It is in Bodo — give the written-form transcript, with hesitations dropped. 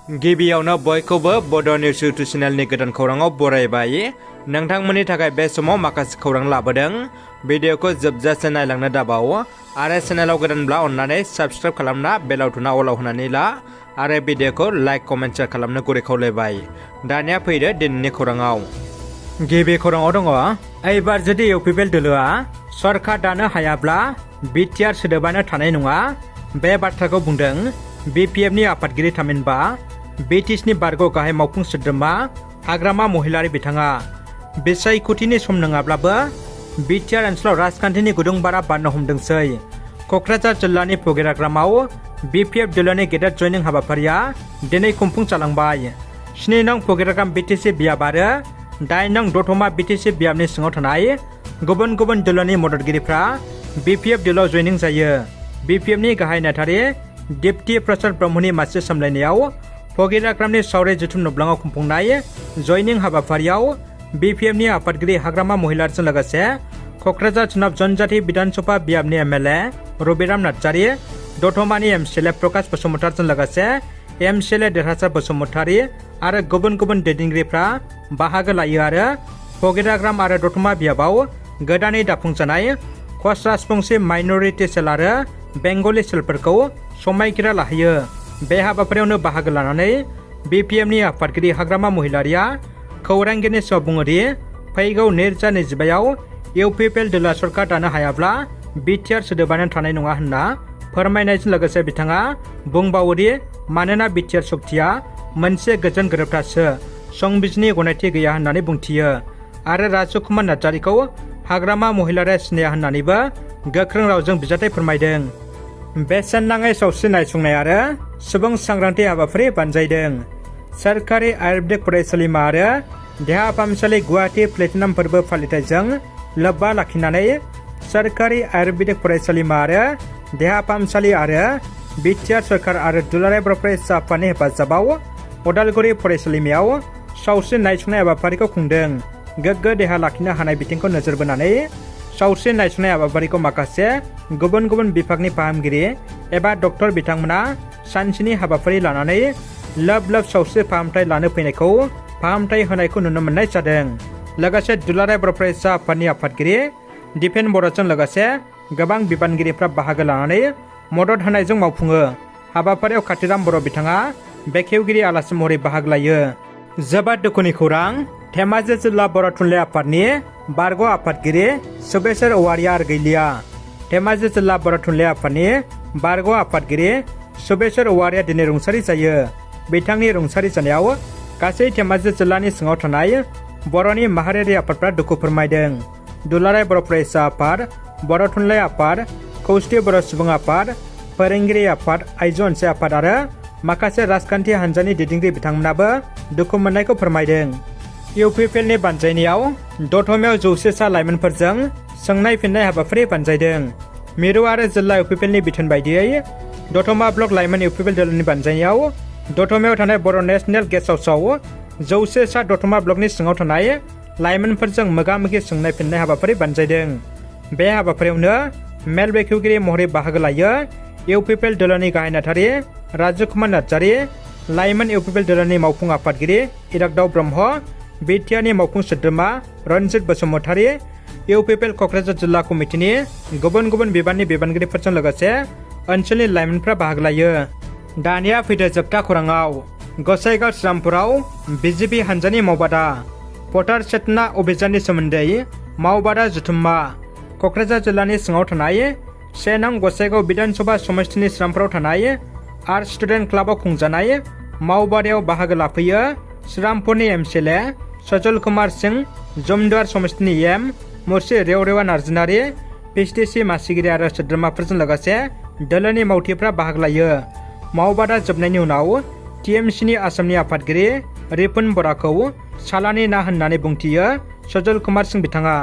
गिबियावनो बयखौबो बड' निउस इउटुब चेनेलनि गोदान खौराङाव बरायबाय। नोंथांमोननि थाखाय बे समाव माखासे खौरां लाबोदों। भिडिअखौ जोबजासे नायलांनो दाबाव आरो चेनेलाव गोदानब्ला अन्नानै साबस्क्राइब खालामना बेल आइकनआ अलाव होनानै ला आरो भिडिअखौ लाइक कमेन्ट शेयार खालामनो गुरै खावलायबाय। दानिया फैदो दिनैनि खौराङाव। गिबि खौराङाव दङ, एबार जुदि इउपिपिएल दोलोआ सरकार दानो हायाब्ला बिटिआर सोदोबानो थानाय नङा। बे बाथ्राखौ बुंदों बिपिएफनि आफादगिरि थामहिनबा बिटिसिनि बारग' गाहाय मावफुं सोद्रोमा हाग्रामा महिलारि बिथाङा बिसायख'थिनि सम नङाब्लाबो बिटिआर ओनसोलाव राजखान्थिनि गुदुं बारा बारनो हमदोंसै। क'क्राझार जिल्लानि फगेराग्रामाव बिपिएफ दोलोनि गेदेर जयनिं हाबाफारिया दिनै खुंफुं जालांबाय। 7 नं फगेराग्राम बिटिसि बियाब आरो 8 नं दतमा बिटिसि बियाबनि सिङाव थानाय गुबुन गुबुन दोलोनि मददगिरिफ्रा बिपिएफ दोलोआव जयनिं जायो। बिपिएफनि गाहाय नेहाथारि दिप्ति प्रसाद ब्रह्मनि मासि सामलायनायाव फगेराग्रामनि सावरि जथुम नब्लाङाव खुंफुंनाय जयनिं हाबाफारियाव बिपिएफनि आफादगिरि हाग्रामा महिलारिजों लोगोसे क'क्राझार सोनाब जनजाति बिधानसभा बियाबनि एमएलए रबिराम नार्जारि, दतमानि एमसिएलए प्रकाश बसुमतारिजों लोगोसे एमसिएलए देरहासार बसुमतारि आरो गुबुन गुबुन दैदेनगिरिफ्रा बाहागो लायो आरो फगेराग्राम आरो दतमा बियाबाव गोदानै दाफुंजानाय कच राजबंशी माइन'रिटि सेल आरो बेंगलि सेलफोरखौ समायखिरा लाहैयो। बे हाबाफारियावनो बाहागो लानानै बिपिएफनि आफादगिरि हाग्रामा महिलारिया खौरांगिरिनि सिगाङाव बुङोदि फैगौ 2025आव इउपिपिएल दोलोआ सरकार दानो हायाब्ला बिटिआर सोदोबानो थानाय नङा होनना फोरमायनायजों लोगोसे बिथाङा बुंबावोदि मानोना बिटिआर सक्तिया मोनसे गोजोन गोरोबथासो संबिजिरनि गनायथि गैया होननानै बुंथियो आरो राजकुमार नार्जारिखौ हाग्रामा महिलारिया सिनाया होननानैबो गोख्रों रावजों बिजाथि फोरमायदों। बेसेन नाङै सावस्रि नायसंनाय आरो सुबुं सांग्रांथि हाबाफारि बानजायदों। सोरखारि आयुर्वेदिक फरायसालिमा आरो देहा फाहामसालि गुवाहाटी प्लेटिनाम फोरबो फालिथायजों लोब्बा लाखिनानै सोरखारि आयुर्वेदिक फरायसालिमा आरो देहा फाहामसालि आरो बिटिआर सरकार आरो दुलाराय बर' फरायसा आफादनि हेफाजाबाव उदालगुरि फरायसालिमायाव सावस्रि नायसंनाय हाबाफारिखौ खुंदों। गोग्गो देहा लाखिनो हानाय बिथिंखौ नोजोर बोनानै सावस्रि नायसंनाय हाबाफारिखौ माखासे गुबुन गुबुन बिभागनि फाहामगिरि एबा डक्टर बिथांमोना सानसेनि हाबाफारि लानानै लोब लोब सावस्रि फाहामथाय लानो फैनायखौ फाहामथाय होनायखौ नुनो मोननाय जादों। लोगोसे दुलाराय बर' फरायसा आफादनि आफादगिरि दिपेन बर'जों लोगोसे गोबां बिबानगिरिफ्रा बाहागो लानानै मदद होनायजों मावफुङो। हाबाफारियाव कातिराम बर' बिथाङा बेखेवगिरि आलासि महरै बाहागो लायो। जोबोद दुखुनि खौरां, धेमाजि जिल्ला बर' थुनलाइ आफादनि बारग' आफादगिरि सुबेसर औवारिया आरो गैलिया। धेमाजि जिल्ला बर' थुनलाइ आफादनि बारग' आफादगिरि सुबेसर औवारिया दिनै रुंसारि जायो। बिथांनि रुंसारि जानायाव गासै धेमाजि जिल्लानि सिङाव थानाय बर'नि माहारियारि आफादफ्रा दुखु फोरमायदों। दुलाराय बर' फरायसा आफाद, बर' थुनलाइ आफाद, खौसेथि बर' सुबुं आफाद, फोरोंगिरि आफाद, आइजो अनसाइ आफाद आरो माखासे राजखान्थि हान्जानि दैदेनगिरि बिथांमोनाबो दुखु मोननायखौ फोरमायदों। इउपिपिएलनि बानजायनायाव दतमायाव 100 सा लाइमोनफोरजों सोंनाय फिननाय हाबाफारि बानजायदों। मिरु आरो जिल्ला इउपिपिएलनि बिथोन बायदियै दतमा ब्लक लाइमोन इउपिपिएल दोलोनि बानजायनायाव दतमायाव थानाय बर' नेशनेल गेस्ट हाउसआव 100 सा दतमा ब्लकनि सिङाव थानाय लाइमोनफोरजों मोगा-मोगि सोंनाय फिननाय हाबाफारि बानजायदों। बे हाबाफारियावनो मेल बेखेवगिरि महरै बाहागो लायो इउपिपिएल दोलोनि गाहाय नेहाथारि राजकुमार नार्जारि, लाइमोन इउपिपिएल दोलोनि मावफुं आफादगिरि इराग्दाव ब्रह्म, बिटिआरनि मावफुं सोद्रोमा रनजित बसुमतारि, इउपिपिएल क'क्राझार जिल्ला कमिटिनि गुबुन गुबुन बिबाननि बिबानगिरिफोरजों लोगोसे ओनसोलनि लाइमोनफ्रा बाहागो लायो। दानिया फैदो जोबथा खौराङाव। गसाइगाव श्रीरामपुराव बिजेपि हान्जानि मावबादा, भटार चेतना अभियाननि सोमोन्दै मावबादा जथुम्मा। क'क्राझार जिल्लानि सिङाव थानाय 1 नं गसाइगाव बिधानसभा समष्टिनि श्रीरामपुराव थानाय आर्ट स्टुडेन्ट क्लाबाव खुंजानाय मावबादायाव बाहागो लाफैयो श्रीरामपुरनि एमसिएलए सजल कुमार सिंह, जमदुवार समष्टिनि एम मुर्सि रेवरेवा नार्जारि, पिएचडिसि मासिगिरि आरो सोद्रोमाफोरजों लोगोसे दोलोनि मावथिफ्रा बाहागो लायो। मावबादा जोबनायनि उनाव टिएमसिनि आसामनि आफादगिरि रिपुन बराखौ सालानि ना होननानै बुंथियो सजल कुमार सिंह बिथाङा।